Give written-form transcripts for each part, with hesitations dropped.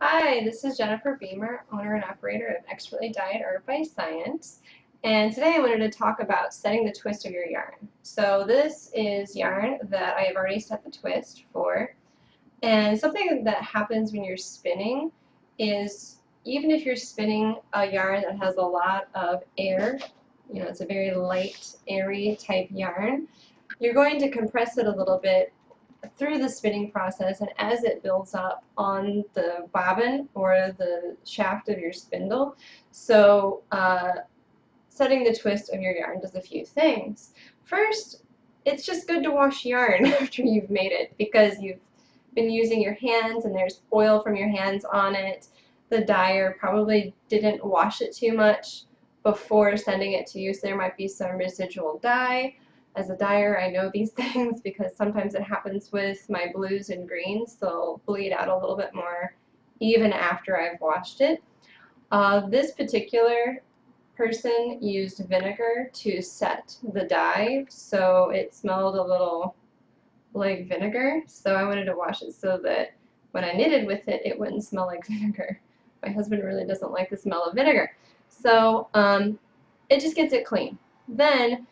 Hi, this is Jennifer Beamer, owner and operator of Expertly Dyed Art by Science. And today I wanted to talk about setting the twist of your yarn. So this is yarn that I have already set the twist for. And something that happens when you're spinning is even if you're spinning a yarn that has a lot of air, it's a very light, airy type yarn, you're going to compress it a little bit through the spinning process, and as it builds up on the bobbin or the shaft of your spindle. So setting the twist of your yarn does a few things. First, it's just good to wash yarn after you've made it because you've been using your hands and there's oil from your hands on it. The dyer probably didn't wash it too much before sending it to you, so there might be some residual dye. As a dyer, I know these things because sometimes it happens with my blues and greens. They'll bleed out a little bit more even after I've washed it. This particular person used vinegar to set the dye, so it smelled a little like vinegar. So I wanted to wash it so that when I knitted with it, it wouldn't smell like vinegar. My husband really doesn't like the smell of vinegar. So it just gets it clean. Then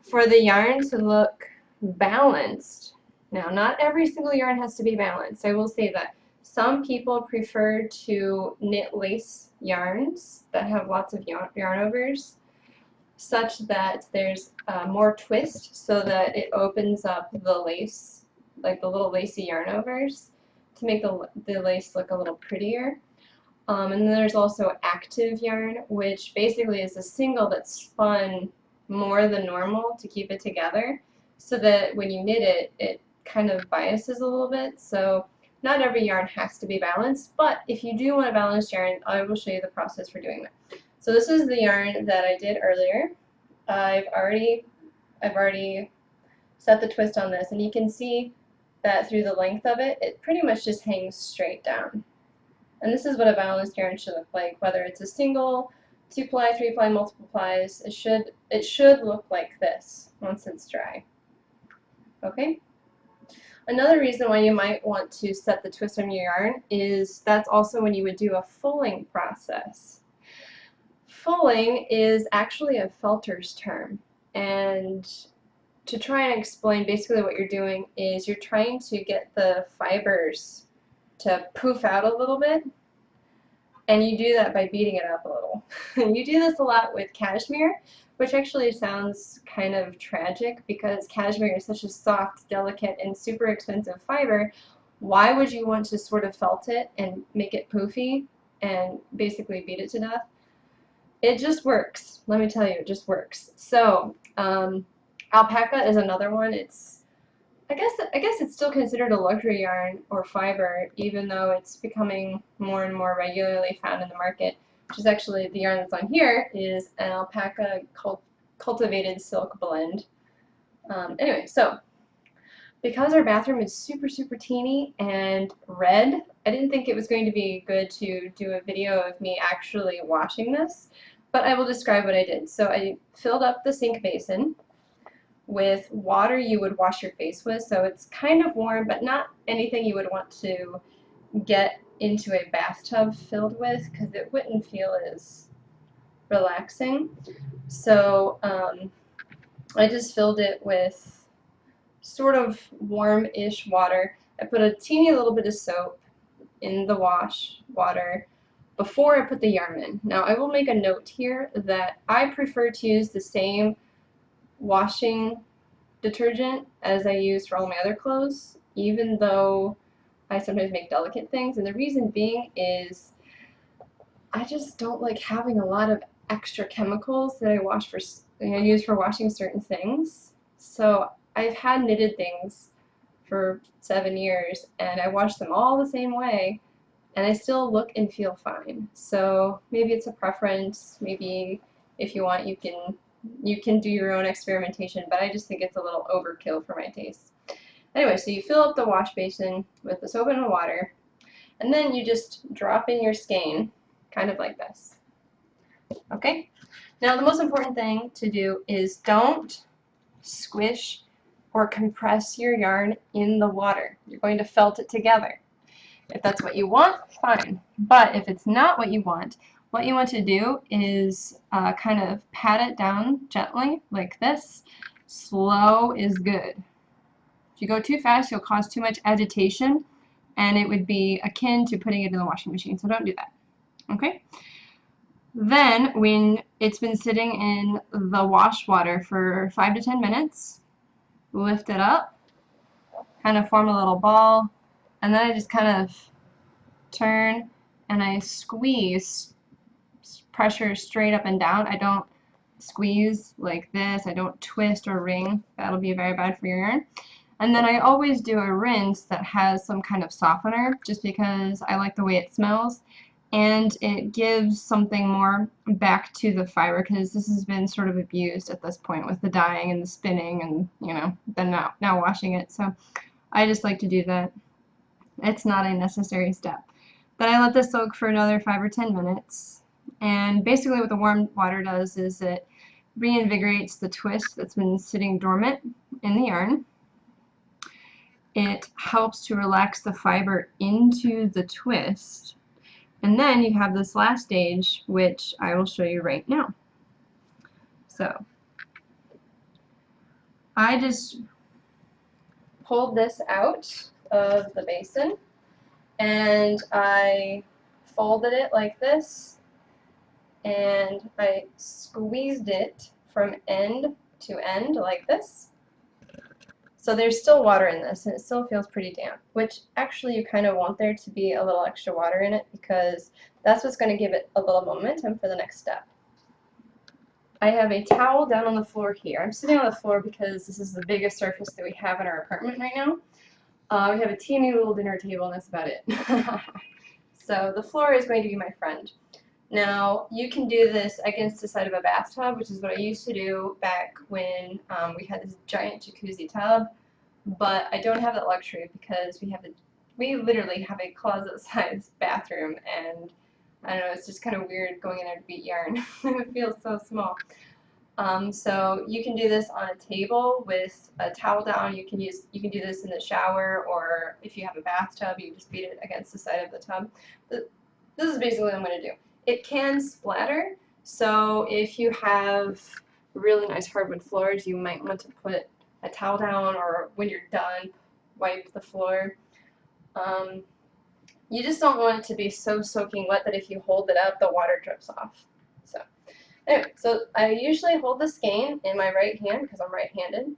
for the yarn to look balanced, now not every single yarn has to be balanced. I will say that some people prefer to knit lace yarns that have lots of yarn overs such that there's more twist so that it opens up the lace, like the little lacy yarn overs, to make the lace look a little prettier. And then there's also active yarn, which basically is a single that's spun more than normal to keep it together, so that when you knit it, it kind of biases a little bit. So not every yarn has to be balanced, but if you do want a balanced yarn, I will show you the process for doing that. So this is the yarn that I did earlier. I've already set the twist on this, and you can see that through the length of it, it pretty much just hangs straight down. And this is what a balanced yarn should look like, whether it's a single, 2-ply, 3-ply, multiple plies. It should look like this once it's dry. Okay? Another reason why you might want to set the twist on your yarn is that's also when you would do a fulling process. Fulling is actually a felter's term, and to try and explain, basically what you're doing is you're trying to get the fibers to poof out a little bit, and you do that by beating it up a little. You do this a lot with cashmere, which actually sounds kind of tragic because cashmere is such a soft, delicate, and super expensive fiber. Why would you want to sort of felt it and make it poofy and basically beat it to death? It just works. Let me tell you, it just works. So, alpaca is another one. I guess it's still considered a luxury yarn or fiber, even though it's becoming more and more regularly found in the market. Which is actually the yarn that's on here is an alpaca cultivated silk blend. Anyway, so because our bathroom is super, super teeny and red, I didn't think it was going to be good to do a video of me actually washing this, but I will describe what I did. So I filled up the sink basin with water you would wash your face with, so it's kind of warm, but not anything you would want to get into a bathtub filled with because it wouldn't feel as relaxing. So I just filled it with sort of warm-ish water. I put a teeny little bit of soap in the wash water before I put the yarn in. Now I will make a note here that I prefer to use the same washing detergent as I use for all my other clothes, even though I sometimes make delicate things. And the reason being is I just don't like having a lot of extra chemicals that I use for washing certain things. So I've had knitted things for 7 years and I wash them all the same way and I still look and feel fine. So maybe it's a preference, maybe if you want you can do your own experimentation, but I just think it's a little overkill for my taste. Anyway, so you fill up the wash basin with the soap and the water, and then you just drop in your skein, kind of like this. Okay? Now the most important thing to do is don't squish or compress your yarn in the water. You're going to felt it together. If that's what you want, fine. But if it's not what you want to do is kind of pat it down gently, like this. Slow is good. If you go too fast, you'll cause too much agitation, and it would be akin to putting it in the washing machine, so don't do that. Okay? Then, when it's been sitting in the wash water for 5 to 10 minutes, lift it up, kind of form a little ball, and then I just kind of turn and I squeeze, pressure straight up and down. I don't squeeze like this. I don't twist or wring. That'll be very bad for your yarn. And then I always do a rinse that has some kind of softener, just because I like the way it smells, and it gives something more back to the fiber, because this has been sort of abused at this point with the dyeing and the spinning and, you know, then now washing it. So I just like to do that. It's not a necessary step. Then I let this soak for another 5 or 10 minutes, and basically what the warm water does is it reinvigorates the twist that's been sitting dormant in the yarn. It helps to relax the fiber into the twist. And then you have this last stage, which I will show you right now. So I just pulled this out of the basin and I folded it like this, and I squeezed it from end to end like this. So there's still water in this, and it still feels pretty damp, which actually you kind of want there to be a little extra water in it, because that's what's going to give it a little momentum for the next step. I have a towel down on the floor here. I'm sitting on the floor because this is the biggest surface that we have in our apartment right now. We have a teeny little dinner table, and that's about it. So the floor is going to be my friend. Now, you can do this against the side of a bathtub, which is what I used to do back when we had this giant jacuzzi tub, but I don't have that luxury because we literally have a closet-sized bathroom, and I don't know, it's just kind of weird going in there to beat yarn. It feels so small. So you can do this on a table with a towel down. You can do this in the shower, or if you have a bathtub, you just beat it against the side of the tub. But this is basically what I'm going to do. It can splatter, so if you have really nice hardwood floors, you might want to put a towel down, or when you're done, wipe the floor. You just don't want it to be so soaking wet that if you hold it up, the water drips off. So anyway, so I usually hold the skein in my right hand because I'm right-handed,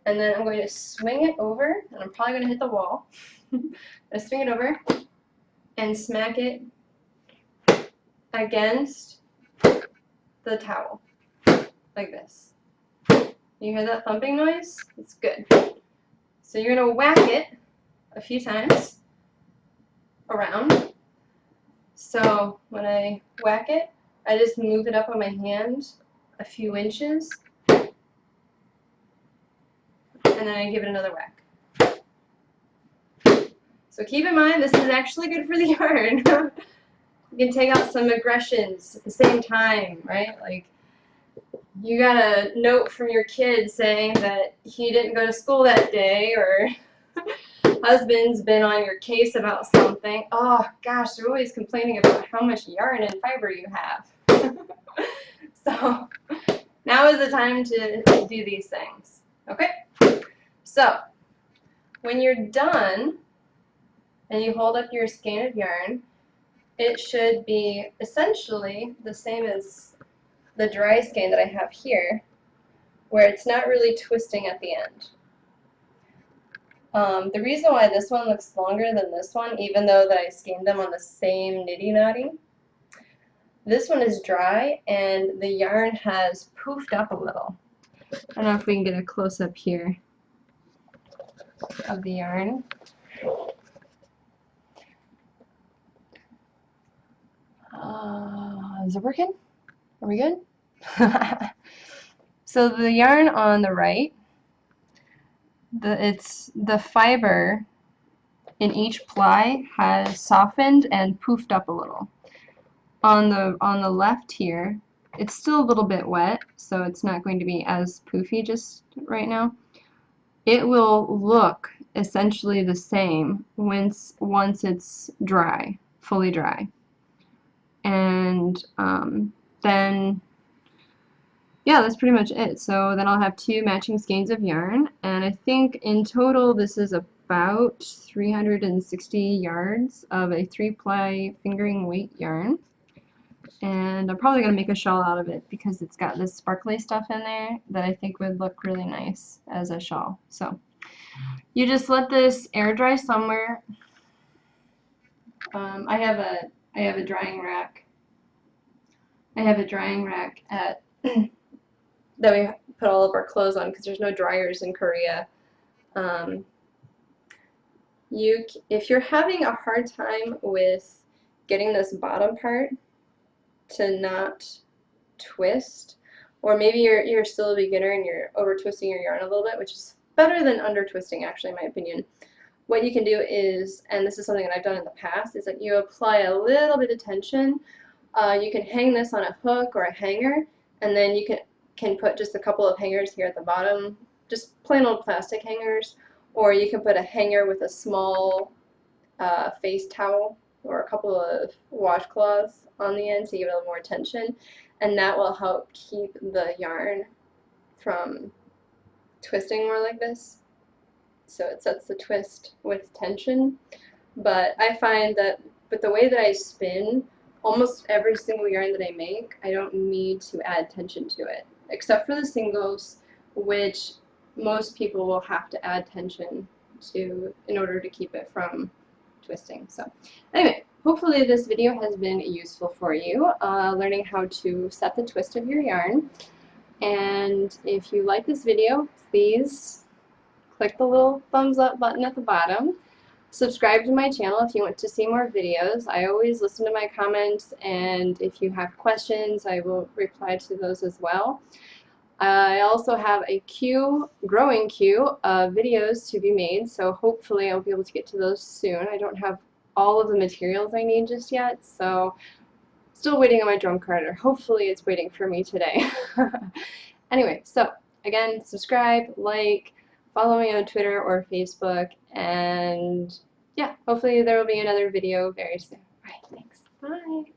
and then I'm going to swing it over, and I'm probably going to hit the wall. I swing it over and smack it against the towel, like this. You hear that thumping noise? It's good. So you're going to whack it a few times around. So when I whack it, I just move it up on my hand a few inches, and then I give it another whack. So keep in mind, this is actually good for the yarn. You can take out some aggressions at the same time, right? Like, you got a note from your kid saying that he didn't go to school that day, or husband's been on your case about something. Oh gosh, they're always complaining about how much yarn and fiber you have. So now is the time to do these things. Okay? So when you're done and you hold up your skein of yarn, it should be essentially the same as the dry skein that I have here, where it's not really twisting at the end. The reason why this one looks longer than this one, even though that I skeined them on the same niddy-noddy, this one is dry and the yarn has poofed up a little. I don't know if we can get a close-up here of the yarn. Is it working? Are we good? So the yarn on the right, the fiber in each ply has softened and poofed up a little. On the left here, it's still a little bit wet, so it's not going to be as poofy just right now. it will look essentially the same once it's dry, fully dry. And then, yeah, that's pretty much it. So then I'll have 2 matching skeins of yarn, and I think in total this is about 360 yards of a 3-ply fingering weight yarn. And I'm probably going to make a shawl out of it because it's got this sparkly stuff in there that I think would look really nice as a shawl. So you just let this air dry somewhere. I have a drying rack. I have a drying rack at that we put all of our clothes on because there's no dryers in Korea. Um, if you're having a hard time with getting this bottom part to not twist, or maybe you're still a beginner and you're over twisting your yarn a little bit, which is better than under twisting actually in my opinion. What you can do is, and this is something that I've done in the past, is that you apply a little bit of tension. You can hang this on a hook or a hanger, and then you can put just a couple of hangers here at the bottom, just plain old plastic hangers, or you can put a hanger with a small face towel or a couple of washcloths on the end to give it a little more tension, and that will help keep the yarn from twisting more like this. So it sets the twist with tension. But I find that with the way that I spin, almost every single yarn that I make, I don't need to add tension to it, except for the singles, which most people will have to add tension to in order to keep it from twisting. So anyway, hopefully this video has been useful for you, learning how to set the twist of your yarn. And if you like this video, please click the little thumbs up button at the bottom. Subscribe to my channel if you want to see more videos. I always listen to my comments, and if you have questions, I will reply to those as well. I also have a growing queue of videos to be made, so hopefully I'll be able to get to those soon. I don't have all of the materials I need just yet, so still waiting on my drum carder. Hopefully it's waiting for me today. Anyway, so again, subscribe, like, follow me on Twitter or Facebook, and yeah, hopefully there will be another video very soon. Alright, thanks. Bye.